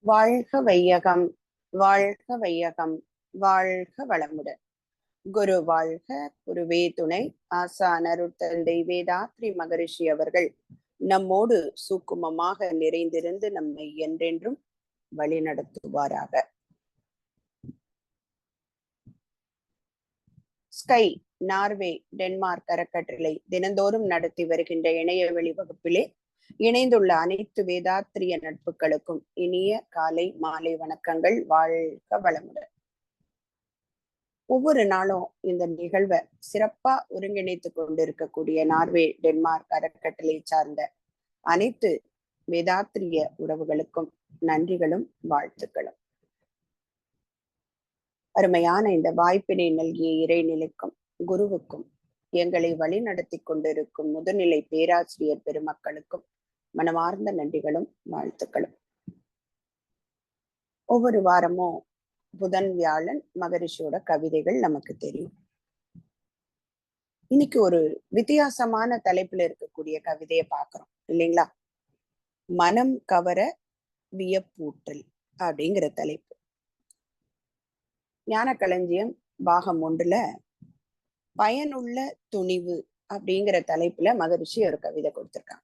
வாழ்க வையகம், வாழ்க வையகம், வாழ்க வளமுடன். குரு வாழ்க, குருவே துணை. ஆசான் அருட்தந்தை வேதாத்ரி மகரிஷி அவர்கள் நம்மோடு சூக்குமமாக நிறைந்திருந்து நம்மை என்றென்றும் வழி நடத்துவாராக. ஸ்கை நார்வே டென்மார்க் அறக்கட்டளை தினந்தோறும் நடத்தி வருகின்ற இணையவழி வகுப்பிலே இணைந்துள்ள அனைத்து வேதாத்திரிய நட்புகளுக்கும் இனிய காலை மாலை வணக்கங்கள். வாழ்க வளமுடன். ஒவ்வொரு நாளும் இந்த நிகழ்வை சிறப்பா ஒருங்கிணைத்து கொண்டிருக்கக்கூடிய நார்வே டென்மார்க் அறக்கட்டளை சார்ந்த அனைத்து வேதாத்திரிய உறவுகளுக்கும் நன்றிகளும் வாழ்த்துக்களும். அருமையான இந்த வாய்ப்பினை நல்கிய இறைநிலைக்கும் குருவுக்கும் எங்களை வழி நடத்தி கொண்டிருக்கும் முதுநிலை பேராசிரியர் பெருமக்களுக்கும் மனமார்ந்த நன்றிகளும் வாழ்த்துக்களும். ஒவ்வொரு வாரமும் புதன் வியாழன் மகரிஷியோட கவிதைகள் நமக்கு தெரியும். இன்னைக்கு ஒரு வித்தியாசமான தலைப்புல இருக்கக்கூடிய கவிதையை பார்க்கிறோம் இல்லைங்களா? மனம் கவர வியப்பூட்டல் அப்படிங்கிற தலைப்பு. ஞானக்களஞ்சியம் பாகம் 1ல பயனுள்ள துணிவு அப்படிங்கிற தலைப்புல மகரிஷி ஒரு கவிதை கொடுத்திருக்காங்க.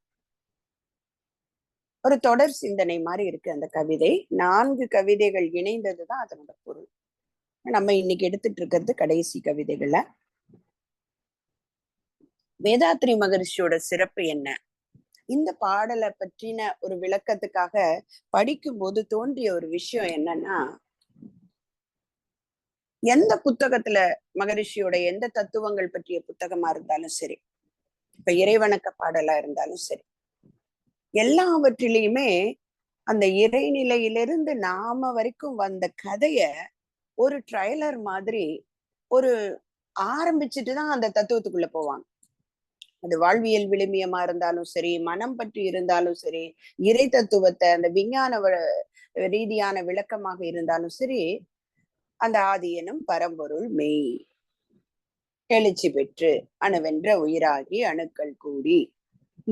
ஒரு தொடர் சிந்தனை மாதிரி இருக்கு அந்த கவிதை. 4 கவிதைகள் இணைந்ததுதான் அதனோட பொருள். நம்ம இன்னைக்கு எடுத்துட்டு இருக்கிறது கடைசி கவிதைகள்ல. வேதாத்ரி மகரிஷியோட சிறப்பு என்ன? இந்த பாடலை பற்றின ஒரு விளக்கத்துக்காக படிக்கும் போது தோன்றிய ஒரு விஷயம் என்னன்னா, எந்த புத்தகத்துல மகரிஷியோட எந்த தத்துவங்கள் பற்றிய புத்தகமா இருந்தாலும் சரி, இப்ப இறைவணக்க பாடலா இருந்தாலும் சரி, எல்லாவற்றிலையுமே அந்த இறைநிலையிலிருந்து நாம வரைக்கும் வந்த கதைய ஒரு ட்ரைலர் மாதிரி ஒரு ஆரம்பிச்சுட்டுதான் அந்த தத்துவத்துக்குள்ள போவாங்க. அது வாழ்வியல் விழுமியமா இருந்தாலும் சரி, மனம் பற்றி இருந்தாலும் சரி, இறை தத்துவத்தை அந்த விஞ்ஞான ரீதியான விளக்கமாக இருந்தாலும் சரி, அந்த ஆதி எனும் பரம்பொருள் மெய் எழுச்சி பெற்று அணுவென்ற உயிராகி அணுக்கள் கூடி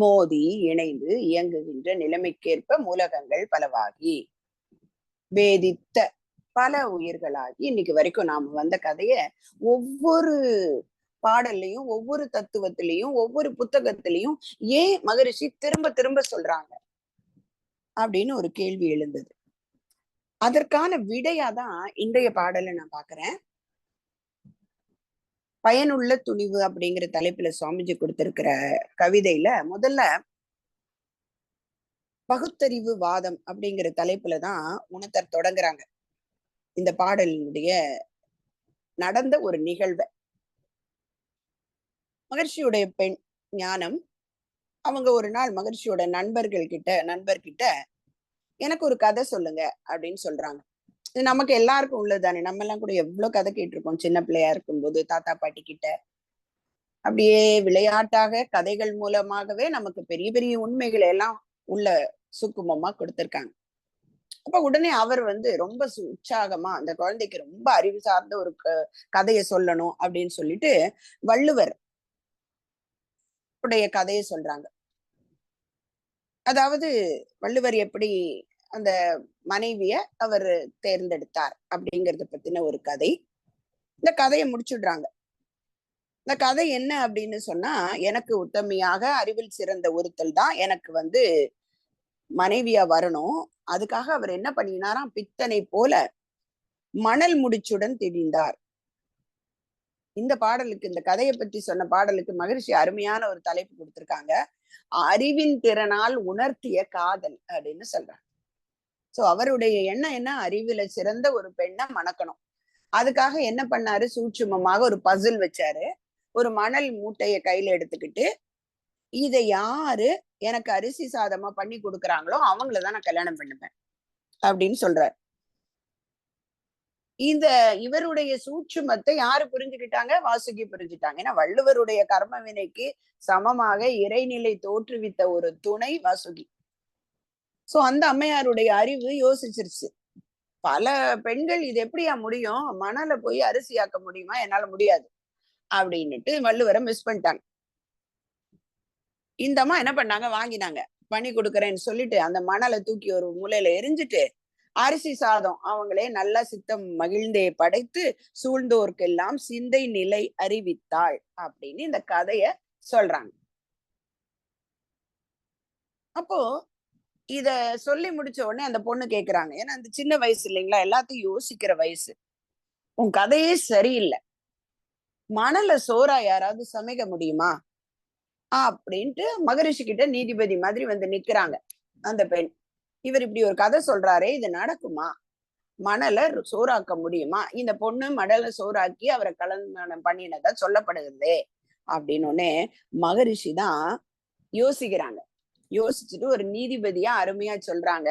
மோதி இணைந்து இயங்குகின்ற நிலைமைக்கேற்ப மூலகங்கள் பலவாகி வேதித்த பல உயிர்களாகி இன்னைக்கு வரைக்கும் நாம வந்த கதைய ஒவ்வொரு பாடல்லையும் ஒவ்வொரு தத்துவத்திலையும் ஒவ்வொரு புத்தகத்திலையும் ஏன் மகரிஷி திரும்ப திரும்ப சொல்றாங்க அப்படின்னு ஒரு கேள்வி எழுந்தது. அதற்கான விடையாதான் இன்றைய பாடலை நான் பாக்குறேன். பயனுள்ள துணிவு அப்படிங்கிற தலைப்புல சுவாமிஜி கொடுத்திருக்கிற கவிதையில முதல்ல பகுத்தறிவு வாதம் அப்படிங்கிற தலைப்புலதான் உணர்த்தர் தொடங்குறாங்க. இந்த பாடலினுடைய நடந்த ஒரு நிகழ்வை, மகர்ஷியுடைய பெண் ஞானம் அவங்க ஒரு நாள் மகர்ஷியோட நண்பர்கிட்ட எனக்கு ஒரு கதை சொல்லுங்க அப்படின்னு சொல்றாங்க. இது நமக்கு எல்லாருக்கும் உள்ளதுதானே. நம்ம எல்லாம் கூட எவ்வளவு கதை கேட்டிருக்கோம் சின்ன பிள்ளையா இருக்கும்போது தாத்தா பாட்டி கிட்ட. அப்படியே விளையாட்டாக கதைகள் மூலமாகவே நமக்கு பெரிய பெரிய உண்மைகளை எல்லாம் உள்ள சுக்குமமா கொடுத்திருக்காங்க. அப்ப உடனே அவர் ரொம்ப உற்சாகமா அந்த குழந்தைக்கு ரொம்ப அறிவு சார்ந்த ஒரு கதையை சொல்லணும் அப்படின்னு சொல்லிட்டு வள்ளுவர் உடைய கதையை சொல்றாங்க. அதாவது வள்ளுவர் எப்படி அந்த மனைவிய அவர் தேர்ந்தெடுத்தார் அப்படிங்கறத பத்தின ஒரு கதை. இந்த கதையை முடிச்சுடுறாங்க. இந்த கதை என்ன அப்படின்னு சொன்னா, எனக்கு உத்தமையாக அறிவில் சிறந்த ஒருத்தல் தான் எனக்கு மனைவியா வரணும். அதுக்காக அவர் என்ன பண்ணினாராம், பித்தனை போல மணல் முடிச்சுடன் திரிந்தார். இந்த பாடலுக்கு, இந்த கதையை பற்றி சொன்ன பாடலுக்கு மகரிஷி அருமையான ஒரு தலைப்பு கொடுத்திருக்காங்க. அறிவின் திறனால் உணர்த்திய காதல் அப்படின்னு சொல்றாங்க. சோ அவருடைய எண்ணம் என்ன, அறிவில சிறந்த ஒரு பெண்ணை மணக்கணும். அதுக்காக என்ன பண்ணாரு, சூட்சுமமாக ஒரு பசில் வச்சாரு. ஒரு மணல் மூட்டைய கையில எடுத்துக்கிட்டு, இதை யாரு எனக்கு அரிசி சாதமா பண்ணி கொடுக்குறாங்களோ அவங்களதான் நான் கல்யாணம் பண்ணுவேன் அப்படின்னு சொல்றாரு. இவருடைய சூட்சுமத்தை யாரு புரிஞ்சுக்கிட்டாங்க? வாசுகி புரிஞ்சுட்டாங்க. ஏன்னா வள்ளுவருடைய கர்ம வினைக்கு சமமாக இறைநிலை தோற்றுவித்த ஒரு துணை வாசுகி. சோ அந்த அம்மையாருடைய அறிவு யோசிச்சிருச்சு, பல பெண்கள் இது எப்படியா முடியும், மணலை போய் அரிசியாக்க முடியுமா, என்னால முடியாது அப்படின்னுட்டு வள்ளுவரை மிஸ் பண்ணிட்டாங்க. இந்த அம்மா என்ன பண்ணாங்க, வாங்கினாங்க, பண்ணி கொடுக்குறேன்னு சொல்லிட்டு அந்த மணலை தூக்கி ஒரு மூலையில எரிஞ்சுட்டு அரிசி சாதம் அவங்களே நல்லா சித்தம் மகிழ்ந்தே படைத்து சூழ்ந்தோர்க்கெல்லாம் சிந்தை நிலை அறிவித்தாள் அப்படின்னு இந்த கதைய சொல்றாங்க. அப்போ இத சொல்லி முடிச்ச உடனே அந்த பொண்ணு கேக்குறாங்க. ஏன்னா அந்த சின்ன வயசு இல்லைங்களா? எல்லாத்தையும் யோசிக்கிற வயசு. உன் கதையே சரியில்ல. மணல சோறா யாராவது சமைக்க முடியுமா? அப்படின்ட்டு மகரிஷி கிட்ட நீதிபதி மாதிரி வந்து நிக்கிறாங்க அந்த பெண். இவர் இப்படி ஒரு கதை சொல்றாரே, இது நடக்குமா? மணல சோறாக்க முடியுமா? இந்த பொண்ணு மணல சோறாக்கி அவரை கல்யாணம் பண்ணினதா சொல்லப்படுகிறதே அப்படின்னு உடனே மகரிஷி தான் யோசிக்கிறாங்க. யோசிச்சுட்டு ஒரு நீதிபதியா அருமையா சொல்றாங்க.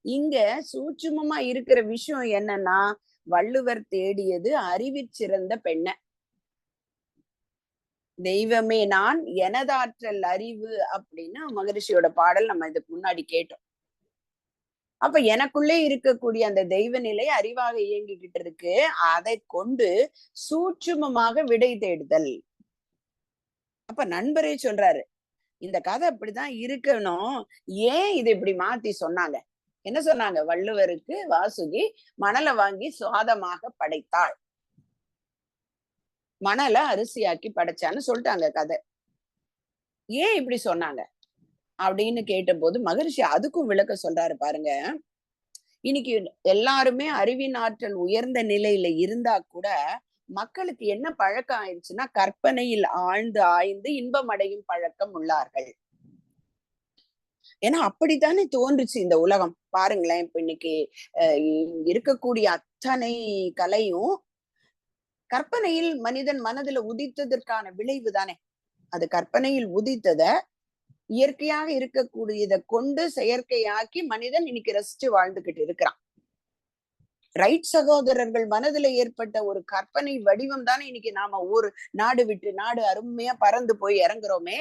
இங்க சூட்சுமமா இருக்கிற விஷயம் என்னன்னா, வள்ளுவர் தேடியது அறிவிற் சிறந்த பெண்ண. தெய்வமே நான் எனதாற்றல் அறிவு அப்படின்னு மகரிஷியோட பாடல் நம்ம இதுக்கு முன்னாடி கேட்டோம். அப்ப எனக்குள்ளே இருக்கக்கூடிய அந்த தெய்வ நிலை அறிவாக இயங்கிக்கிட்டு இருக்கு. அதை கொண்டு சூட்சுமமாக விடை தேடுதல். அப்ப நண்பரே சொல்றாரு, இந்த கதை அப்படிதான் இருக்கணும். ஏன் இதை இப்படி மாத்தி சொன்னாங்க? என்ன சொன்னாங்க? வள்ளுவருக்கு வாசுகி மணல வாங்கி சுவாதமாக படைத்தாள். மணல அரிசியாக்கி படைச்சான்னு சொல்லிட்டாங்க கதை. ஏன் இப்படி சொன்னாங்க? அப்படின்னு கேட்டபோது மகரிஷி அதுக்கும் விளக்கம் சொல்றாரு பாருங்க. இன்னைக்கு எல்லாருமே அறிவின் ஆற்றல் உயர்ந்த நிலையில இருந்தா கூட மக்களுக்கு என்ன பழக்கம் ஆயிடுச்சுன்னா கற்பனையில் ஆழ்ந்து ஆய்ந்து இன்பம் அடையும் பழக்கம் உள்ளார்கள். ஏன்னா அப்படித்தானே தோன்றுச்சு இந்த உலகம். பாருங்களேன், இப்ப இன்னைக்கு இருக்கக்கூடிய அத்தனை கலையும் கற்பனையில் மனிதன் மனதுல உதித்ததற்கான விளைவு தானே. அது கற்பனையில் உதித்தத இயற்கையாக இருக்கக்கூடியதை கொண்டு செயற்கையாக்கி மனிதன் இன்னைக்கு ரசிச்சு வாழ்ந்துகிட்டு இருக்கிறான். ரைட் சகோதரர்கள் மனதுல ஏற்பட்ட ஒரு கற்பனை வடிவம் தானே இன்னைக்கு நாம ஊர் நாடு விட்டு நாடு அருமையா பறந்து போய் இறங்குறோமே.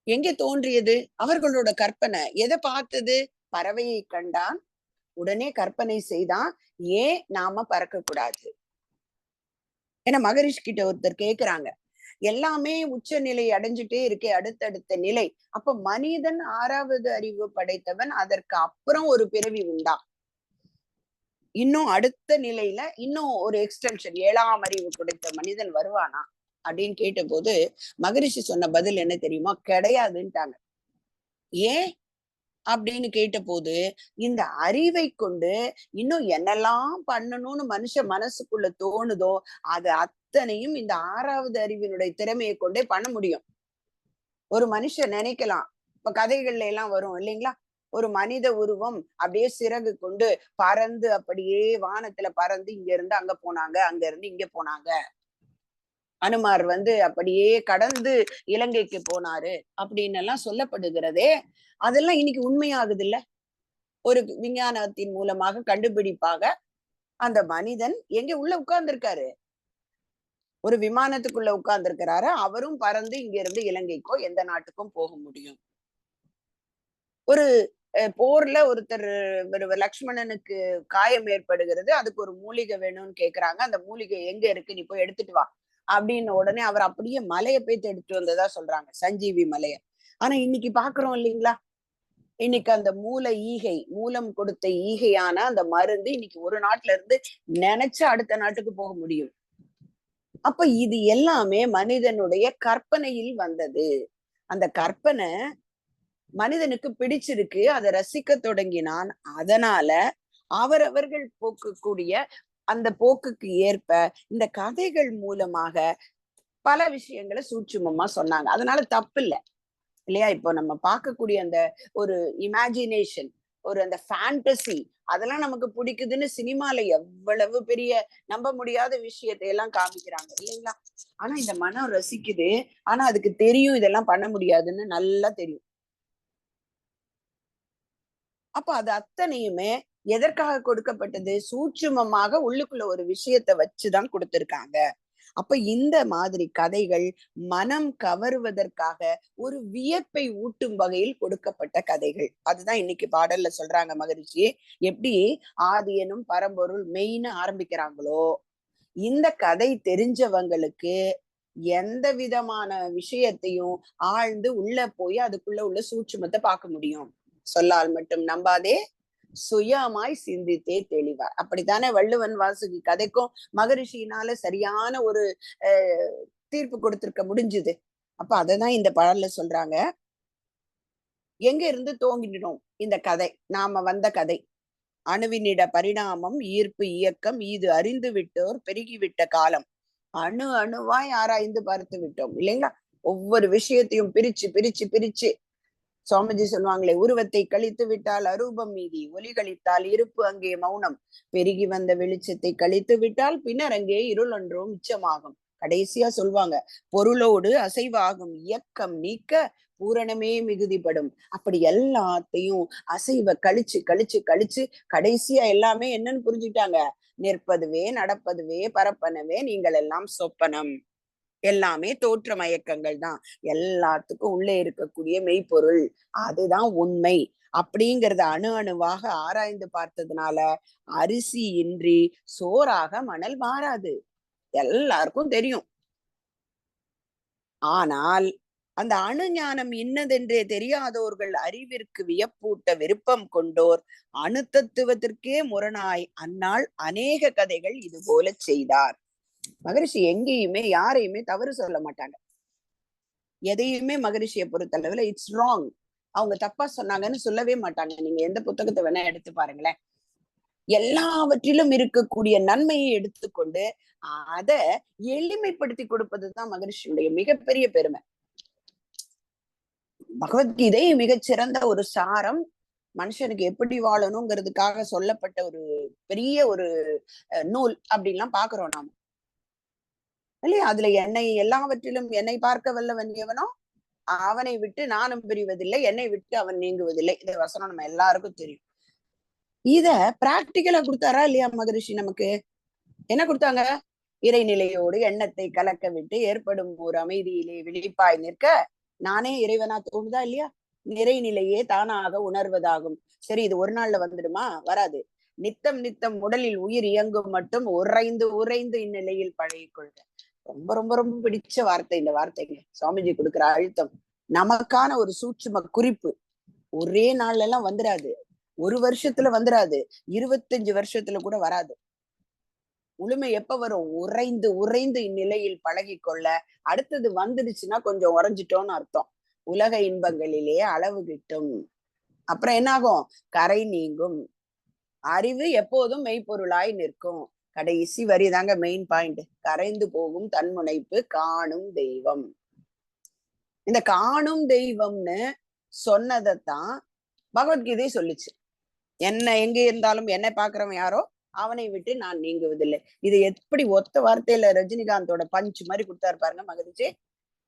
எங்கே தோன்றியது? அவர்களோட கற்பனை. எதை பார்த்தது? பறவையை கண்டான், உடனே கற்பனை செய்தான், ஏன் நாம பறக்க கூடாது? ஏன்னா மகரிஷி கிட்ட ஒருத்தர் கேக்குறாங்க, எல்லாமே உச்ச நிலை அடைஞ்சுட்டே இருக்கே, அடுத்தடுத்த நிலை. அப்ப மனிதன் 6வது அறிவு படைத்தவன், அதற்கு அப்புறம் ஒரு பிறவி உண்டா? இன்னும் அடுத்த நிலையில இன்னும் ஒரு எக்ஸ்டென்ஷன் 7ஆம் அறிவு கிடைத்த மனிதன் வருவானா அப்படின்னு கேட்டபோது மகரிஷி சொன்ன பதில் என்ன தெரியுமா? கிடையாதுன்ட்டாங்க. ஏன் அப்படின்னு கேட்டபோது, இந்த அறிவை கொண்டு இன்னும் என்னெல்லாம் பண்ணணும்னு மனுஷ மனசுக்குள்ள தோணுதோ அது அத்தனையும் இந்த 6வது அறிவினுடைய திறமையை கொண்டே பண்ண முடியும். ஒரு மனுஷன் நினைக்கலாம், இப்ப கதைகள்ல எல்லாம் வரும் இல்லைங்களா? ஒரு மனித உருவம் அப்படியே சிறகு கொண்டு பறந்து அப்படியே வானத்துல பறந்து இங்க இருந்து அங்க போனாங்க, அங்க இருந்து இங்க போனாங்க. அனுமார் வந்து அப்படியே கடந்து இலங்கைக்கு போனாரு அப்படின்னு எல்லாம் சொல்லப்படுகிறதே. அதெல்லாம் இன்னைக்கு உண்மையாகுது இல்ல? ஒரு விஞ்ஞானத்தின் மூலமாக கண்டுபிடிப்பாக அந்த மனிதன் எங்க உள்ள உட்கார்ந்திருக்காரு. ஒரு விமானத்துக்குள்ள உட்கார்ந்திருக்கிறாரு. அவரும் பறந்து இங்க இருந்து இலங்கைக்கோ எந்த நாட்டுக்கும் போக முடியும். ஒரு போர்ல ஒருத்தர் லக்ஷ்மணனுக்கு காயம் ஏற்படுகிறது. அதுக்கு ஒரு மூலிகை வேணும்னு கேக்குறாங்க. அந்த மூலிகை எங்க இருக்கு? நீ போய் எடுத்துட்டு வா. அப்படின்னு உடனே அவர் அப்படியே மலைய போய் எடுத்துட்டு வந்ததா சொல்றாங்க. சஞ்சீவி மலைய. ஆனா இன்னைக்கு பாக்குறோம் இல்லைங்களா? இன்னைக்கு அந்த மூலம் கொடுத்த ஈகையான அந்த மருந்து இன்னைக்கு ஒரு நாட்டுல இருந்து நினைச்சு அடுத்த நாட்டுக்கு போக முடியும். அப்ப இது எல்லாமே மனிதனுடைய கற்பனையில் வந்தது. அந்த கற்பனை மனிதனுக்கு பிடிச்சிருக்கு. அதை ரசிக்க தொடங்கினான். அதனால அவரவர்கள் போக்கக்கூடிய அந்த போக்குக்கு ஏற்ப இந்த கதைகள் மூலமாக பல விஷயங்களை சூட்சுமமா சொன்னாங்க. அதனால தப்பு இல்ல இல்லையா? இப்போ நம்ம பார்க்கக்கூடிய அந்த ஒரு இமேஜினேஷன், ஒரு அந்த ஃபேண்டசி அதெல்லாம் நமக்கு பிடிக்குதுன்னு சினிமால எவ்வளவு பெரிய நம்ப முடியாத விஷயத்தை எல்லாம் காமிக்கிறாங்க இல்லைங்களா? ஆனா இந்த மனம் ரசிக்குது. ஆனா அதுக்கு தெரியும் இதெல்லாம் பண்ண முடியாதுன்னு நல்லா தெரியும். அப்ப அது அத்தனையுமே எதற்காக கொடுக்கப்பட்டது? சூட்சுமமாக உள்ளுக்குள்ள ஒரு விஷயத்த வச்சுதான் கொடுத்திருக்காங்க. அப்ப இந்த மாதிரி கதைகள் மனம் கவருவதற்காக ஒரு வியப்பை ஊட்டும் வகையில் கொடுக்கப்பட்ட கதைகள். அதுதான் இன்னைக்கு பாடல்ல சொல்றாங்க மகரிஷி. எப்படி ஆதி எனும் பரம்பொருள் மெய்ன்னு ஆரம்பிக்கிறாங்களோ, இந்த கதை தெரிஞ்சவங்களுக்கு எந்த விதமான விஷயத்தையும் ஆழ்ந்து உள்ள போய் அதுக்குள்ள உள்ள சூட்சுமத்தை பார்க்க முடியும். சொல்லால் மட்டும் நம்பாதே, சுயமாய் சிந்தித்தே தெளிவார். அப்படித்தானே வள்ளுவன் வாசுகி கதைக்கும் மகரிஷியினால சரியான ஒரு தீர்ப்பு கொடுத்திருக்க முடிஞ்சுது. அப்ப அததான் இந்த பாடல்ல சொல்றாங்க. எங்க இருந்து தோங்கினோம் இந்த கதை, நாம வந்த கதை? அணுவினிட பரிணாமம், ஈர்ப்பு, இயக்கம் இது அறிந்து விட்டோர் பெருகிவிட்ட காலம். அணு அணுவாய் ஆராய்ந்து பார்த்து விட்டோம் இல்லைங்களா? ஒவ்வொரு விஷயத்தையும் பிரிச்சு பிரிச்சு பிரிச்சு சுவாமிஜி சொல்லுவாங்களே, உருவத்தை கழித்து விட்டால் அரூபம் மீதி, ஒலி கழித்தால் இருப்பு அங்கே மௌனம், பெருகி வந்த வெளிச்சத்தை கழித்து விட்டால் பின்னர் அங்கே இருள் ஒன்றும் மிச்சமாகும். கடைசியா சொல்லுவாங்க, பொருளோடு அசைவாகும் இயக்கம் நீக்க பூரணமே மிகுதிப்படும். அப்படி எல்லாத்தையும் அசைவ கழிச்சு கழிச்சு கழிச்சு கடைசியா எல்லாமே என்னன்னு புரிஞ்சுக்கிட்டாங்க. நிற்பதுவே, நடப்பதுவே, பரப்பனவே, நீங்கள் எல்லாம் சொப்பனம், எல்லாமே தோற்ற மயக்கங்கள் தான், எல்லாத்துக்கும் உள்ளே இருக்கக்கூடிய மெய்ப்பொருள் அதுதான் உண்மை அப்படிங்கறத அணு அணுவாக ஆராய்ந்து பார்த்ததுனால அரிசி இன்றி சோறாக மணல் மாறாது, எல்லாருக்கும் தெரியும். ஆனால் அந்த அணு ஞானம் இன்னதென்றே தெரியாதோர்கள் அறிவிற்கு வியப்பூட்ட விருப்பம் கொண்டோர் அணு தத்துவத்திற்கே முரணாய் அந்நாள் அநேக கதைகள் இது போல செய்தார். மகரிஷி எங்கேயுமே யாரையுமே தவறு சொல்ல மாட்டாங்க. எதையுமே மகரிஷியை பொறுத்தளவுல இட்ஸ் ராங், அவங்க தப்பா சொன்னாங்கன்னு சொல்லவே மாட்டாங்க. நீங்க எந்த புத்தகத்தை வேணா எடுத்து பாருங்களேன், எல்லாவற்றிலும் இருக்கக்கூடிய நன்மையை எடுத்துக்கொண்டு அதை எளிமைப்படுத்தி கொடுப்பதுதான் மகரிஷியுடைய மிகப்பெரிய பெருமை. பகவத்கீதை மிகச்சிறந்த ஒரு சாரம், மனுஷனுக்கு எப்படி வாழணுங்கிறதுக்காக சொல்லப்பட்ட ஒரு பெரிய ஒரு நூல் அப்படின்லாம் பாக்குறோம் நாம இல்லையா? அதுல என்னை எல்லாவற்றிலும் என்னை பார்க்க வல்லவன் எவனோ அவனை விட்டு நானும் பிரிவதில்லை, என்னை விட்டு அவன் நீங்குவதில்லை. இந்த வசனம் நம்ம எல்லாருக்கும் தெரியும். இத பிராக்டிக்கலா கொடுத்தாரா இல்லையா மகரிஷி? நமக்கு என்ன கொடுத்தாங்க? இறைநிலையோடு எண்ணத்தை கலக்க விட்டு ஏற்படும் ஒரு அமைதியிலே விழிப்பாய் நிற்க நானே இறைவனா தோணுதா இல்லையா? நிறைநிலையே தானாக உணர்வதாகும். சரி, இது ஒரு நாள்ல வந்துடுமா? வராது. நித்தம் நித்தம் உடலில் உயிர் இயங்கும் மட்டும் உறைந்து உறைந்து இந்நிலையில் பழகிக்கொள்க. ரொம்ப ரொம்ப ரொம்ப பிடிச்ச வார்த்தை இந்த வார்த்தைங்க. சுவாமிஜி கொடுக்குற அழுத்தம் நமக்கான ஒரு சூட்சும குறிப்பு. ஒரே நாள்ல எல்லாம் வந்துடாது, ஒரு வருஷத்துல வந்துடாது, 25 வருஷத்துல கூட வராது. முழுமை எப்ப வரும்? உறைந்து உறைந்து இந்நிலையில் பழகி கொள்ள. அடுத்தது வந்துடுச்சுன்னா கொஞ்சம் உறைஞ்சிட்டோம்னு அர்த்தம். உலக இன்பங்களிலே அளவு கிட்டும். அப்புறம் என்ன ஆகும்? கரை நீங்கும். அறிவு எப்போதும் மெய்ப்பொருளாய் நிற்கும். கடைசி வரி தாங்க மெயின் பாயிண்ட். கரைந்து போகும் தன்முனைப்பு காணும் தெய்வம். இந்த காணும் தெய்வம்னு சொன்னதைத்தான் பகவத்கீதை சொல்லிச்சு. என்ன எங்க இருந்தாலும் என்னை பாக்குறவன் யாரோ அவனை விட்டு நான் நீங்குவதில்லை. இது எப்படி ஒத்த வார்த்தையில ரஜினிகாந்தோட பஞ்ச் மாதிரி கொடுத்தாரு பாருங்க மகிழ்ச்சி.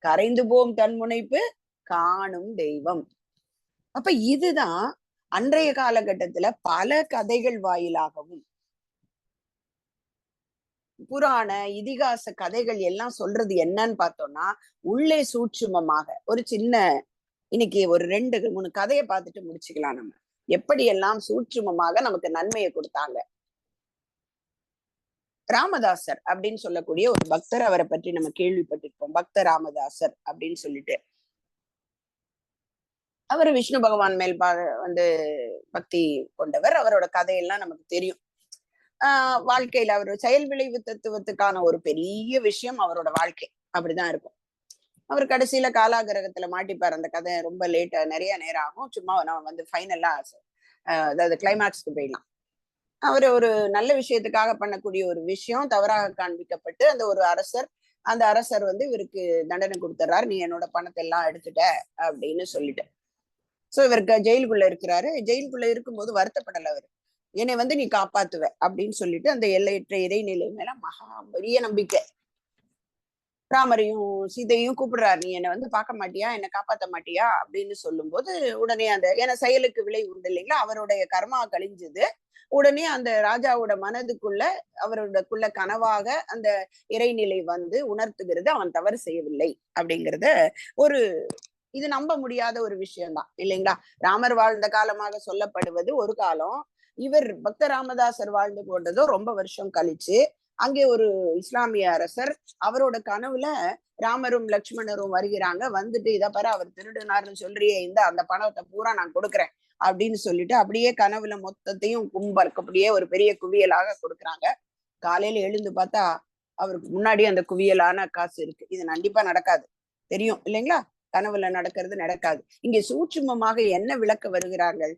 கரைந்து போகும் தன்முனைப்பு காணும் தெய்வம். அப்ப இதுதான் அன்றைய காலகட்டத்துல பல கதைகள் வாயிலாகவும் புராண இதிகாச கதைகள் எல்லாம் சொல்றது என்னன்னு பார்த்தோம்னா, உள்ளே சூட்சுமமாக ஒரு சின்ன இன்னைக்கு ஒரு 2-3 கதையை பார்த்துட்டு முடிச்சுக்கலாம். நம்ம எப்படி எல்லாம் சூட்சுமமாக நமக்கு நன்மையை கொடுத்தாங்க. ராமதாசர் அப்படின்னு சொல்லக்கூடிய ஒரு பக்தர், அவரை பற்றி நம்ம கேள்விப்பட்டிருப்போம். பக்த ராமதாசர் அப்படின்னு சொல்லிட்டு அவர் விஷ்ணு பகவான் மேல் வந்து பக்தி கொண்டவர். அவரோட கதையெல்லாம் நமக்கு தெரியும். வாழ்க்கையில அவர் செயல் விளைவு தத்துவத்துக்கான ஒரு பெரிய விஷயம் அவரோட வாழ்க்கை அப்படிதான் இருக்கும். அவர் கடைசியில காலாகிரகத்துல மாட்டிப்பார். அந்த கதை ரொம்ப லேட்டா, நிறைய நேரம் ஆகும். சும்மா நம்ம வந்து ஃபைனலா அதாவது கிளைமேக்ஸ்க்கு போயிடலாம். அவர் ஒரு நல்ல விஷயத்துக்காக பண்ணக்கூடிய ஒரு விஷயம் தவறாக காண்பிக்கப்பட்டு அந்த அரசர் வந்து இவருக்கு தண்டனை கொடுத்துறாரு. நீ என்னோட பணத்தை எல்லாம் எடுத்துட்ட அப்படின்னு சொல்லிட்டு. சோ இவருக்கு ஜெயிலுக்குள்ள இருக்கிறாரு. ஜெயிலுக்குள்ள இருக்கும்போது வருத்தப்படல அவர். என்னை வந்து நீ காப்பாத்துவ அப்படின்னு சொல்லிட்டு அந்த எல்லையற்ற இறைநிலை மேல மகா பெரிய நம்பிக்கை. ராமரையும் சீதையும் கூப்பிடுறாரு, நீ என்னை வந்து பார்க்க மாட்டியா, என்னை காப்பாத்த மாட்டியா அப்படின்னு சொல்லும் போது உடனே அந்த ஏன்னா செயலுக்கு விலை உண்டு இல்லைங்களா? அவருடைய கர்மா கழிஞ்சது. உடனே அந்த ராஜாவோட மனதுக்குள்ள அவரோடக்குள்ள கனவாக அந்த இறைநிலை வந்து உணர்த்துகிறது, அவன் தவறு செய்யவில்லை அப்படிங்கிறத ஒரு இது நம்ப முடியாத ஒரு விஷயம்தான் இல்லைங்களா? ராமர் வாழ்ந்த காலமாக சொல்லப்படுவது ஒரு காலம், இவர் பக்த ராமதாசர் வாழ்ந்து கொண்டதோ ரொம்ப வருஷம் கழிச்சு. அங்கே ஒரு இஸ்லாமிய அரசர் அவரோட கனவுல ராமரும் லக்ஷ்மணரும் வருகிறாங்க. வந்துட்டு இதை பாரு அவர் திருடுனாருன்னு சொல்றியே, இந்த அந்த பணத்தை பூரா நான் கொடுக்குறேன், அப்படின்னு சொல்லிட்டு அப்படியே கனவுல மொத்தத்தையும் கும்பருக்கு அப்படியே ஒரு பெரிய குவியலாக கொடுக்குறாங்க. காலையில எழுந்து பார்த்தா அவருக்கு முன்னாடி அந்த குவியலான காசு இருக்கு. இது கண்டிப்பா நடக்காது, தெரியும் இல்லைங்களா? கனவுல நடக்கிறது நடக்காது. இங்கே சூட்சுமமாக என்ன விளக்க வருகிறார்கள்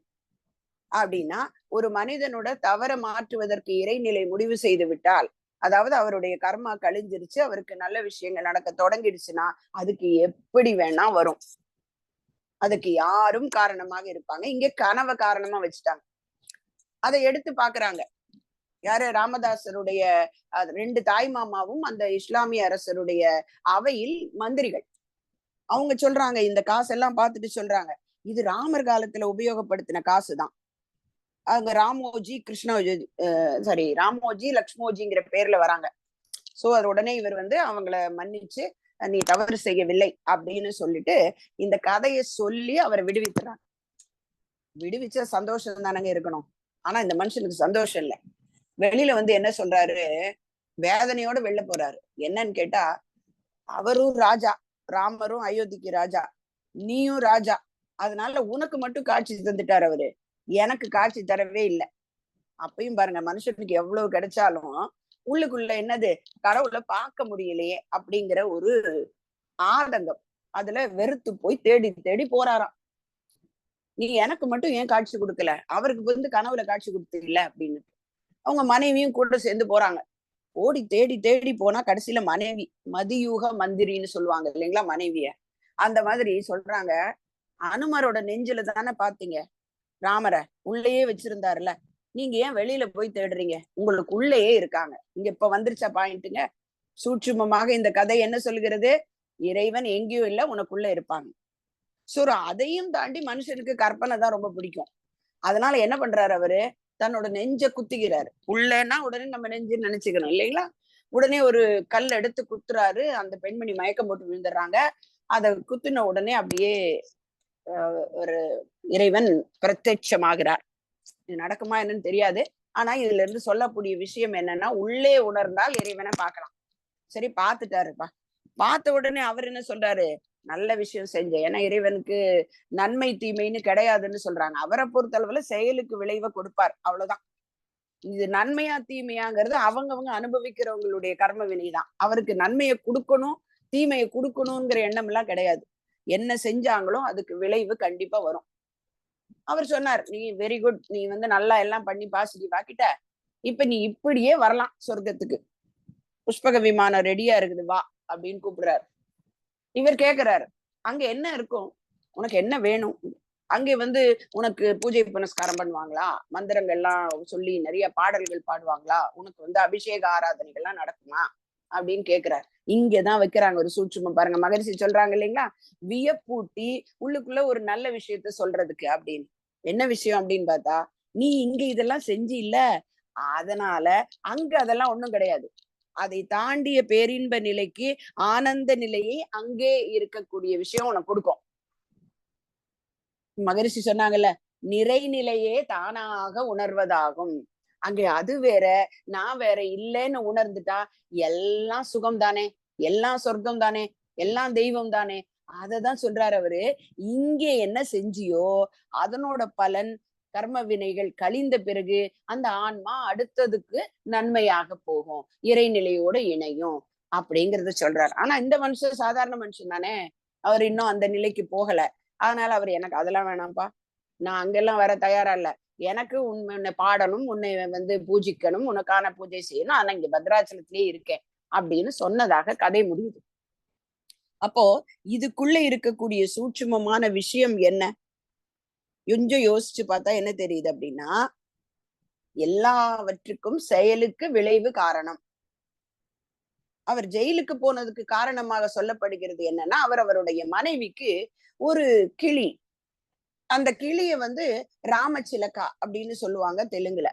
அப்படின்னா, ஒரு மனிதனோட தவற மாற்றுவதற்கு இறைநிலை முடிவு செய்து விட்டால், அதாவது அவருடைய கர்மா கழிஞ்சிருச்சு, அவருக்கு நல்ல விஷயங்கள் நடக்க தொடங்கிடுச்சுன்னா அதுக்கு எப்படி வேணா வரும். அதுக்கு யாரும் காரணமாக இருப்பாங்க. இங்க கனவை காரணமா வச்சுட்டாங்க. அதை எடுத்து பாக்குறாங்க. யாரு? ராமதாசருடைய 2 தாய் மாமாவும் அந்த இஸ்லாமிய அரசருடைய அவையில் மந்திரிகள். அவங்க சொல்றாங்க, இந்த காசெல்லாம் பார்த்துட்டு சொல்றாங்க, இது ராமர் காலத்துல உபயோகப்படுத்தின காசுதான். அவங்க ராமோஜி கிருஷ்ணோஜி சாரி ராமோஜி லக்ஷ்மோஜிங்கிற பேர்ல வராங்க. சோ அது உடனே இவர் வந்து அவங்கள மன்னிச்சு, நீ தவறு செய்யவில்லை அப்படின்னு சொல்லிட்டு இந்த கதையை சொல்லி அவரை விடுவிக்கிறாங்க. விடுவிச்சா சந்தோஷம் தானங்க இருக்கணும். ஆனா இந்த மனுஷனுக்கு சந்தோஷம் இல்லை. வெளியில வந்து என்ன சொல்றாரு, வேதனையோட வெளில போறாரு. என்னன்னு கேட்டா, அவரும் ராஜா, ராமரும் அயோத்திக்கு ராஜா, நீயும் ராஜா, அதனால உனக்கு மட்டும் காட்சி தந்துட்டாரு அவரு, எனக்கு காட்சி தரவே இல்லை. அப்பயும் பாருங்க, மனுஷனுக்கு எவ்வளவு கிடைச்சாலும் உள்ளுக்குள்ள என்னது, கடவுளை பார்க்க முடியலையே அப்படிங்கிற ஒரு ஆதங்கம். அதுல வெறுத்து போய் தேடி தேடி போறாராம். நீ எனக்கு மட்டும் ஏன் காட்சி கொடுக்கல, அவருக்கு வந்து கனவுல காட்சி கொடுத்தீங்கல்ல அப்படின்னு. அவங்க மனைவியும் கூட சேர்ந்து போறாங்க. ஓடி தேடி தேடி போனா கடைசியில மனைவி, மதியூக மந்திரின்னு சொல்லுவாங்க இல்லைங்களா மனைவிய, அந்த மாதிரி சொல்றாங்க, அனுமரோட நெஞ்சில தானே பாத்தீங்க ராமரை, உள்ளேயே வச்சிருந்தாருல, நீங்க ஏன் வெளியில போய் தேடுறீங்க, உங்களுக்கு உள்ளேயே இருக்காங்க. இங்க இப்ப வந்துருச்சா பாயிண்ட்டுங்க. சூட்சுமமாக இந்த கதை என்ன சொல்கிறது, இறைவன் எங்கேயும் இல்ல, உனக்குள்ள இருப்பாங்க. சோ அதையும் தாண்டி மனுஷனுக்கு கற்பனை தான் ரொம்ப பிடிக்கும். அதனால என்ன பண்றாரு அவரு, தன்னோட நெஞ்ச குத்திக்கிறாரு. உள்ளன்னா உடனே நம்ம நெஞ்சு நினைச்சுக்கணும் இல்லைங்களா? உடனே ஒரு கல் எடுத்து குத்துறாரு. அந்த பெண்மணி மயக்கம் போட்டு விழுந்துடுறாங்க. அதை குத்துன உடனே அப்படியே ஒரு இறைவன் பிரத்யட்சமாகிறார். இது நடக்குமா என்னன்னு தெரியாது. ஆனா இதுல இருந்து சொல்லக்கூடிய விஷயம் என்னன்னா, உள்ளே உணர்ந்தால் இறைவனை பார்க்கலாம். சரி பார்த்துட்டாருப்பா. பார்த்த உடனே அவர் என்ன சொல்றாரு, நல்ல விஷயம் செஞ்ச. ஏன்னா இறைவனுக்கு நன்மை தீமைன்னு கிடையாதுன்னு சொல்றாங்க. அவரை பொறுத்தளவுல செயலுக்கு விளைவை கொடுப்பார், அவ்வளவுதான். இது நன்மையா தீமையாங்கிறது அவங்கவங்க அனுபவிக்கிறவங்களுடைய கர்ம வினைதான். அவருக்கு நன்மையை கொடுக்கணும், தீமையை கொடுக்கணுங்கிற எண்ணம் எல்லாம் கிடையாது. என்ன செஞ்சாங்களோ அதுக்கு விளைவு கண்டிப்பா வரும். அவர் சொன்னார், நீ வெரி குட், நீ வந்து நல்லா எல்லாம் பண்ணி பாசிட்டிவ் ஆக்கிட்ட, இப்ப நீ இப்படியே வரலாம் சொர்க்கத்துக்கு, புஷ்பக விமானம் ரெடியா இருக்குது வா அப்படின்னு கூப்பிடுறாரு. இவர் கேக்குறாரு, அங்க என்ன இருக்கும், உனக்கு என்ன வேணும், அங்கே வந்து உனக்கு பூஜை புனஸ்காரம் பண்ணுவாங்களா, மந்திரங்கள்லாம் சொல்லி நிறைய பாடல்கள் பாடுவாங்களா, உனக்கு வந்து அபிஷேக ஆராதனைகள்லாம் நடக்குமா அப்படின்னு கேக்குறாரு. இங்கதான் வைக்கிறாங்க ஒரு சூட்சுமம் பாருங்க. மகரிஷி சொல்றாங்க இல்லைங்களா, வியப்பூட்டி உள்ளுக்குள்ள ஒரு நல்ல விஷயத்த சொல்றதுக்கு அப்படின்னு. என்ன விஷயம் அப்படின்னு பார்த்தா, நீ இங்க இதெல்லாம் செஞ்சு இல்ல, அதனால அங்க அதெல்லாம் ஒண்ணும் கிடையாது. அதை தாண்டிய பேரின்ப நிலைக்கு, ஆனந்த நிலையை அங்கே இருக்கக்கூடிய விஷயம் உனக்கு கொடுக்கும். மகரிஷி சொன்னாங்கல்ல, நிறைநிலையே தானாக உணர்வதாகும். அங்கே அது வேற நான் வேற இல்லைன்னு உணர்ந்துட்டா எல்லாம் சுகம் தானே, எல்லாம் சொர்க்கம் தானே, எல்லாம் தெய்வம் தானே. அததான் சொல்றாரு அவரு. இங்கே என்ன செஞ்சியோ அதனோட பலன், கர்ம வினைகள் கழிந்த பிறகு அந்த ஆன்மா அடுத்ததுக்கு நன்மையாக போகும், இறைநிலையோட இணையும் அப்படிங்கறத சொல்றாரு. ஆனா இந்த மனுஷன் சாதாரண மனுஷன் தானே, அவர் இன்னும் அந்த நிலைக்கு போகல. அதனால அவர், எனக்கு அதெல்லாம் வேணாம்ப்பா, நான் அங்கெல்லாம் வர தயாரா இல்ல, எனக்கு உன்னை பாடணும், உன்னை வந்து பூஜிக்கணும், உனக்கான பூஜை செய்யணும், ஆனா இங்க பத்ராச்சலத்திலேயே இருக்கேன் அப்படின்னு சொன்னதாக கதை முடியுது. அப்போ இதுக்குள்ள இருக்கக்கூடிய சூட்சுமமான விஷயம் என்ன, கொஞ்சம் யோசிச்சு பார்த்தா என்ன தெரியுது அப்படின்னா, எல்லாவற்றுக்கும் செயலுக்கு விளைவு காரணம். அவர் ஜெயிலுக்கு போனதுக்கு காரணமாக சொல்லப்படுகிறது என்னன்னா, அவர் அவருடைய மனைவிக்கு ஒரு கிளி, அந்த கிளிய வந்து ராமச்சிலக்கா அப்படின்னு சொல்லுவாங்க தெலுங்குல.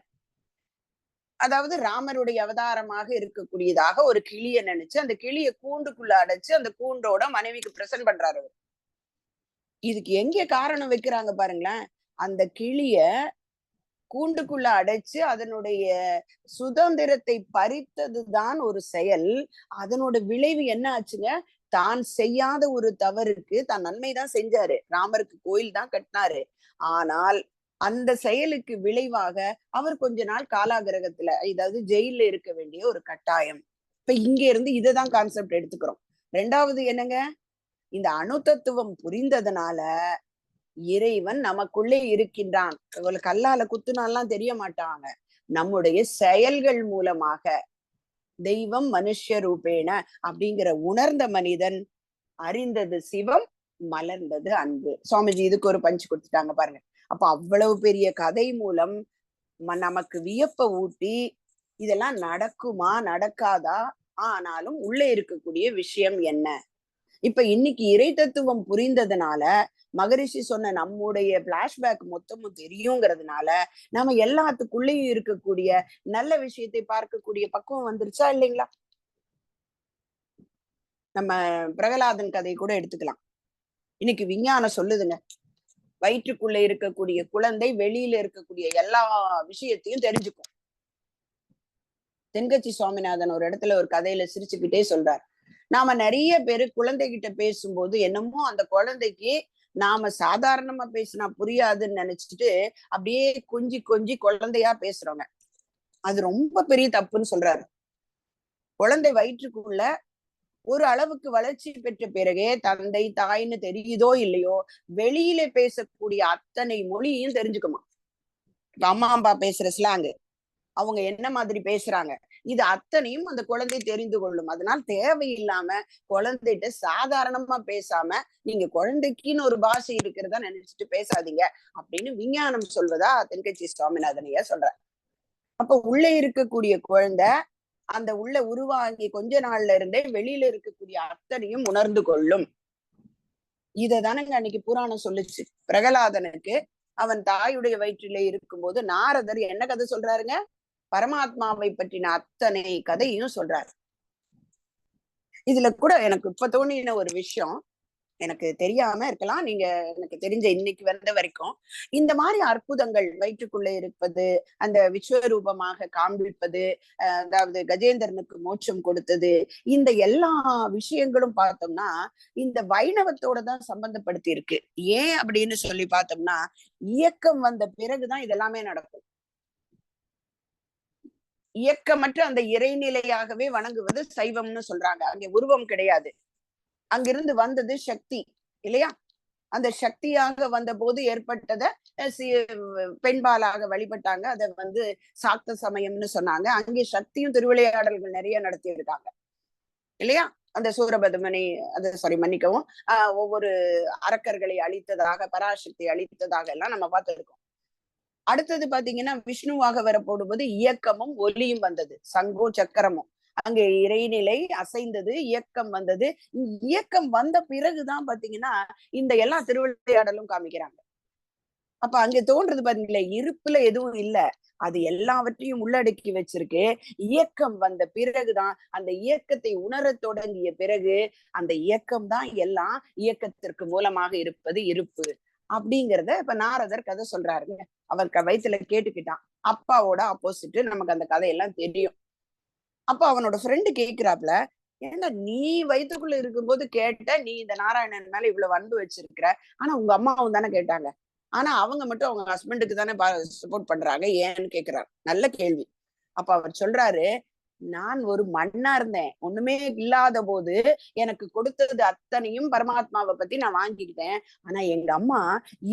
அதாவது ராமருடைய அவதாரமாக இருக்கக்கூடியதாக ஒரு கிளிய நினைச்சு அந்த கிளிய கூண்டுக்குள்ள அடைச்சு அந்த கூண்டோட மனைவிக்கு பிரசன்ட் பண்றாரு. இதுக்கு எங்க காரணம் வைக்கிறாங்க பாருங்களேன். அந்த கிளிய கூண்டுக்குள்ள அடைச்சு அதனுடைய சுதந்திரத்தை பறித்ததுதான் ஒரு செயல். அதனோட விளைவு என்ன ஆச்சுங்க, தான் செய்யாத ஒரு தவறுக்கு தான் நன்மைதான் செஞ்சாரு. ராமருக்கு கோயில் தான் கட்டினாரு. ஆனால் அந்த செயலுக்கு விளைவாக அவர் கொஞ்ச நாள் காலாகிரகத்துல, அதாவது ஜெயில இருக்க வேண்டிய ஒரு கட்டாயம். இப்ப இங்க இருந்து இததான் கான்செப்ட் எடுத்துக்கிறோம். ரெண்டாவது என்னங்க, இந்த அணு தத்துவம் புரிந்ததுனால இறைவன் நமக்குள்ளே இருக்கின்றான். கல்லால குத்துனாலாம் தெரிய மாட்டாங்க. நம்முடைய செயல்கள் மூலமாக தெய்வம் மனுஷ ரூபேன அப்படிங்கிற உணர்ந்த மனிதன் அறிந்தது சிவம், மலர்ந்தது அன்பு. சுவாமிஜி இதுக்கு ஒரு பஞ்சு கொடுத்துட்டாங்க பாருங்க. அப்ப அவ்வளவு பெரிய கதை மூலம் நமக்கு வியப்ப ஊட்டி, இதெல்லாம் நடக்குமா நடக்காதா, ஆனாலும் உள்ளே இருக்கக்கூடிய விஷயம் என்ன. இப்ப இன்னைக்கு இறை தத்துவம் புரிந்ததுனால மகரிஷி சொன்ன நம்முடைய பிளாஷ்பேக் மொத்தமும் தெரியுங்கிறதுனால நம்ம எல்லாத்துக்குள்ளேயும் இருக்கக்கூடிய நல்ல விஷயத்தை பார்க்கக்கூடிய பக்குவம் வந்துருச்சா இல்லைங்களா? நம்ம பிரகலாதன் கதை கூட எடுத்துக்கலாம். இன்னைக்கு விஞ்ஞானம் சொல்லுதுங்க, வயிற்றுக்குள்ள இருக்கக்கூடிய குழந்தை வெளியில இருக்கக்கூடிய எல்லா விஷயத்தையும் தெரிஞ்சுக்கும். தென்கட்சி சுவாமிநாதன் ஒரு இடத்துல ஒரு கதையில சிரிச்சுக்கிட்டே சொல்றார், நாம நிறைய பேரு குழந்தைகிட்ட பேசும்போது என்னமோ அந்த குழந்தைக்கு நாம சாதாரணமா பேசினா புரியாதுன்னு நினைச்சிட்டு அப்படியே கொஞ்சி கொஞ்சி குழந்தையா பேசுறோங்க. அது ரொம்ப பெரிய தப்புன்னு சொல்றாரு. குழந்தை வயிற்றுக்குள்ள ஒரு அளவுக்கு வளர்ச்சி பெற்ற பிறகே தந்தை தாய்ன்னு தெரியுதோ இல்லையோ வெளியில பேசக்கூடிய அத்தனை மொழியும் தெரிஞ்சுக்குமா. அம்மா அப்பா பேசுற ஸ்லாங்கு, அவங்க என்ன மாதிரி பேசுறாங்க, இது அத்தனையும் அந்த குழந்தை தெரிந்து கொள்ளும். அதனால் தேவையில்லாம குழந்தைகிட்ட சாதாரணமா பேசாம நீங்க குழந்தைக்குன்னு ஒரு பாஷை இருக்கிறதா நினைச்சிட்டு பேசாதீங்க அப்படின்னு விஞ்ஞானம் சொல்வதா தென்கட்சி சுவாமிநாதனையா சொல்ற. அப்ப உள்ளே இருக்கக்கூடிய குழந்தை அந்த உள்ள உருவாகி கொஞ்ச நாள்ல இருந்தே வெளியில இருக்கக்கூடிய அத்தனையும் உணர்ந்து கொள்ளும். இததானங்க அன்னைக்கு புராணம் சொல்லுச்சு. பிரகலாதனுக்கு அவன் தாயுடைய வயிற்றிலே இருக்கும்போது நாரதர் என்ன கதை சொல்றாருங்க, பரமாத்மாவை பற்றின அத்தனை கதையும் சொல்றாரு. இதுல கூட எனக்கு இப்ப தோணின ஒரு விஷயம், எனக்கு தெரியாம இருக்கலாம், நீங்க எனக்கு தெரிஞ்ச இன்னைக்கு வந்த வரைக்கும் இந்த மாதிரி அற்புதங்கள் வயிற்றுக்குள்ள இருப்பது, அந்த விஸ்வரூபமாக காண்பிப்பது, அதாவது கஜேந்திரனுக்கு மோட்சம் கொடுத்தது, இந்த எல்லா விஷயங்களும் பார்த்தோம்னா இந்த வைணவத்தோட தான் சம்பந்தப்படுத்தி இருக்கு. ஏன் அப்படின்னு சொல்லி பார்த்தோம்னா இயக்கம் வந்த பிறகுதான் இதெல்லாமே நடக்கும். இயக்கமற்ற அந்த இறைநிலையாகவே வணங்குவது சைவம்னு சொல்றாங்க. அங்கே உருவம் கிடையாது, அங்கிருந்து வந்தது சக்தி இல்லையா? அந்த சக்தியாக வந்த போது ஏற்பட்டத பெண்பாலாக வழிபட்டாங்க. அதை சாக்த சமயம்னு சொன்னாங்க. அங்கே சக்தியும் திருவிளையாடல்கள் நிறைய நடத்தி இருக்காங்க இல்லையா? அந்த சூரபதுமனை, அது சாரி மன்னிக்கவும், ஒவ்வொரு அரக்கர்களை அழித்ததாக, பராசக்தி அழித்ததாக எல்லாம் நம்ம பார்த்துருக்கோம். அடுத்தது பாத்தீங்கன்னா விஷ்ணுவாக வரப்போடும்போது இயக்கமும் ஒலியும் வந்தது, சங்கும் சக்கரமும். அங்கே இறைநிலை அசைந்தது, இயக்கம் வந்தது. இயக்கம் வந்த பிறகுதான் பாத்தீங்கன்னா இந்த எல்லா திருவிளையாடலும் காமிக்கிறாங்க. அப்ப அங்க தோன்றது பாத்தீங்களா, இருப்புல எதுவும் இல்ல, அது எல்லாவற்றையும் உள்ளடக்கி வச்சிருக்கு. இயக்கம் வந்த பிறகுதான், அந்த இயக்கத்தை உணர தொடங்கிய பிறகு அந்த இயக்கம் தான் எல்லாம், இயக்கத்திற்கு மூலமாக இருப்பது இருப்பு அப்படிங்கிறத இப்ப நாரதர் கதை சொல்றாருங்க. அவர் வயித்துல கேட்டுக்கிட்டான். அப்பாவோட ஆப்போசிட், நமக்கு அந்த கதையெல்லாம் தெரியும். அப்ப அவனோட ஃப்ரெண்டு கேக்குறாப்ல, ஏன்னா நீ வயிற்றுக்குள்ள இருக்கும்போது கேட்ட, நீ இந்த நாராயணன் மேல இவ்வளவு அன்பு வச்சிருக்கிற, ஆனா உங்க அம்மாவும் தானே கேட்டாங்க, ஆனா அவங்க மட்டும் அவங்க ஹஸ்பண்டுக்கு தானே சப்போர்ட் பண்றாங்க, ஏன்னு கேக்குறாரு. நல்ல கேள்வி. அப்ப அவர் சொல்றாரு, நான் ஒரு மண்ணா இருந்தேன், ஒண்ணுமே இல்லாத போது எனக்கு கொடுத்தது அத்தனையும் பரமாத்மாவை பத்தி நான் வாங்கிக்கிட்டேன். ஆனா எங்க அம்மா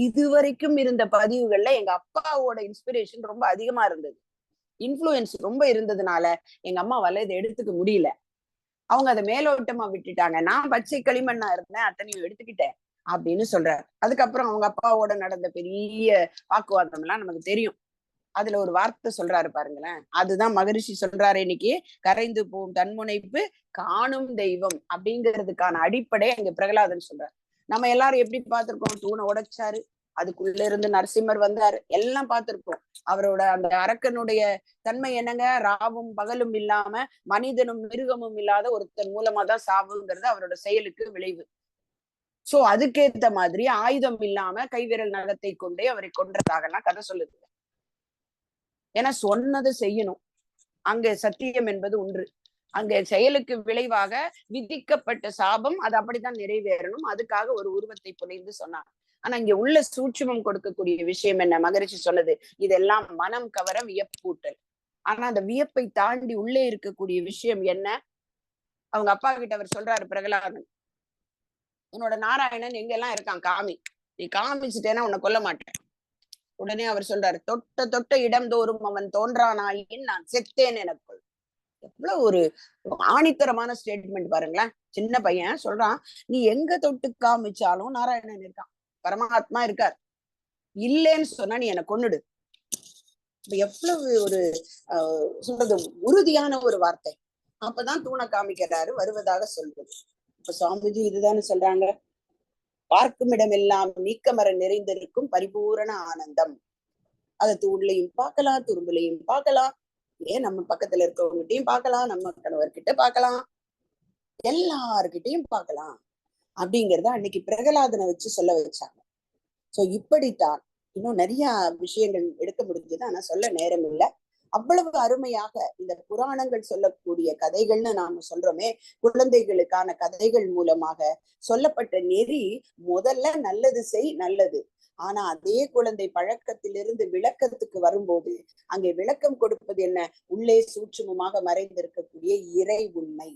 இதுவரைக்கும் இருந்த பதிவுகள்ல எங்க அப்பாவோட இன்ஸ்பிரேஷன் ரொம்ப அதிகமா இருந்தது, இன்ஃப்ளூயன்ஸ் ரொம்ப இருந்ததுனால எங்க அம்மாவால இதை எடுத்துக்க முடியல. அவங்க அதை மேலோட்டமா விட்டுட்டாங்க. நான் பச்சை களிமண்ணா இருந்தேன், அத்தனையும் எடுத்துக்கிட்டேன் அப்படின்னு சொல்றாரு. அதுக்கப்புறம் அவங்க அப்பாவோட நடந்த பெரிய வாக்குவாதம் எல்லாம் நமக்கு தெரியும். அதுல ஒரு வார்த்தை சொல்றாரு பாருங்களேன், அதுதான் மகரிஷி சொல்றாரு இன்னைக்கு, கரைந்து போகும் தன்முனைப்பு காணும் தெய்வம் அப்படிங்கிறதுக்கான அடிப்படை அங்க பிரகலாதன் சொல்றாரு. நம்ம எல்லாரும் எப்படி பார்த்திருக்கோம், தூணை உடைச்சாரு, அதுக்குள்ள இருந்து நரசிம்மர் வந்தாரு, எல்லாம் பார்த்திருக்கோம். அவரோட அந்த அரக்கனுடைய தன்மை என்னங்க, ராவும் பகலும் இல்லாம மனிதனும் மிருகமும் இல்லாத ஒருத்தன் மூலமா தான் சாவுங்கிறது அவரோட செயலுக்கு விளைவு. சோ அதுக்கேத்த மாதிரி ஆயுதம் இல்லாம கைவிரல் நகத்தை கொண்டே அவரை கொன்றதாகலாம் கதை சொல்லுது. ஏன்னா சொன்னதை செய்யணும், அங்க சத்தியம் என்பது ஒன்று. அங்க செயலுக்கு விளைவாக விதிக்கப்பட்ட சாபம் அது அப்படித்தான் நிறைவேறணும். அதுக்காக ஒரு உருவத்தை புனைந்து சொன்னார். ஆனா இங்க உள்ள சூட்சுமம் கொடுக்கக்கூடிய விஷயம் என்ன? மகரிஷி சொன்னது, இதெல்லாம் மனம் கவர வியப்பூட்டல். ஆனா அந்த வியப்பை தாண்டி உள்ளே இருக்கக்கூடிய விஷயம் என்ன? அவங்க அப்பா கிட்ட அவர் சொல்றாரு பிரகலாதன், உன்னோட நாராயணன் எங்கெல்லாம் இருக்கான் காமி, நீ காமிச்சுட்டேன்னா உன்னை கொல்ல மாட்டேன். உடனே அவர் சொல்றாரு, தொட்ட தொட்ட இடம்தோறும் அவன் தோன்றானாயின் நான் செத்தேன் எனக்குள். எவ்வளவு ஒரு ஆணித்தரமான ஸ்டேட்மெண்ட் பாருங்களேன். சின்ன பையன் சொல்றான், நீ எங்க தொட்டு காமிச்சாலும் நாராயணன் இருக்கான், பரமாத்மா இருக்கார், இல்லைன்னு சொன்னா நீ என்னை கொன்னுடு. எவ்வளவு ஒரு சொல்றது உறுதியான ஒரு வார்த்தை. அப்பதான் தூணை காமிக்கிறாரு, வருவதாக சொல்றது. இப்ப சுவாமிஜி இதுதானே சொல்றாங்க, பார்க்கும் இடமெல்லாம் நீக்கமர நிறைந்திருக்கும் பரிபூரண ஆனந்தம். அதை தூண்லையும் பார்க்கலாம், துரும்புலையும் பார்க்கலாம், ஏன் நம்ம பக்கத்துல இருக்கவங்ககிட்டயும் பார்க்கலாம், நம்ம கணவர்கிட்ட பார்க்கலாம், எல்லார்கிட்டையும் பார்க்கலாம் அப்படிங்கறத அன்னைக்கு பிரகலாதனை வச்சு சொல்ல வச்சாங்க. சோ இப்படித்தான் இன்னும் நிறைய விஷயங்கள் எடுக்க முடிஞ்சது, ஆனா சொல்ல நேரம் இல்லை. அவ்வளவு அருமையாக இந்த புராணங்கள் சொல்லக்கூடிய கதைகள்னு நாம சொல்றோமே, குழந்தைகளுக்கான கதைகள் மூலமாக சொல்லப்பட்ட நெறி முதல்ல நல்லது செய், நல்லது. ஆனா அதே குழந்தை பழக்கத்திலிருந்து விளக்கத்துக்கு வரும்போது அங்கே விளக்கம் கொடுப்பது என்ன? உள்ளே சூட்சுமமாக மறைந்திருக்கக்கூடிய இறை உண்மை.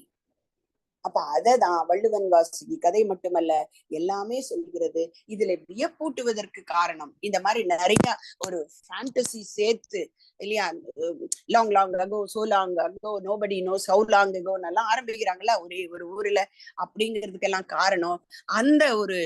அப்ப அததான் வள்ளுவன் வாசுகி கதை மட்டுமல்ல எல்லாமே சொல்கிறது. இதுல வியப்பூட்டுவதற்கு காரணம் இந்த மாதிரி நிறைய ஒரு ஃபேண்டசி சேர்த்து இல்லையா, long long ago, so long ago, nobody knows how long ago நல்லா ஆரம்பிக்கிறாங்களா ஒரே ஒரு ஊர்ல. அப்படிங்கிறதுக்கெல்லாம் காரணம் அந்த ஒரு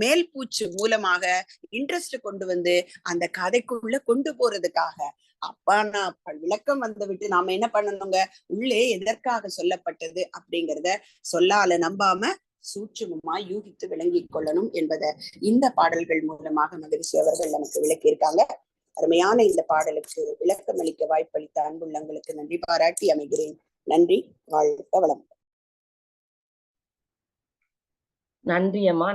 மேல் பூச்சு மூலமாக இன்ட்ரெஸ்ட் கொண்டு வந்து அந்த கதைக்குள்ள கொண்டு போறதுக்காக. அப்ப நான் விளக்கம் வந்து விட்டு நாம என்ன பண்ணணுங்க, உள்ளே எதற்காக சொல்லப்பட்டது அப்படிங்கிறத சொல்லால நம்பாம சூட்சுமமா யூகித்து விளங்கி கொள்ளணும் என்பதை இந்த பாடல்கள் மூலமாக மகரிஷி அவர்கள் நமக்கு விளக்கியிருக்காங்க. அருமையான இந்த பாடலுக்கு விளக்கம் அளிக்க வாய்ப்பளித்த அன்புள்ளங்களுக்கு நன்றி பாராட்டி அமைகிறேன். நன்றி, வாழ்க வளம். நன்றி அம்மா.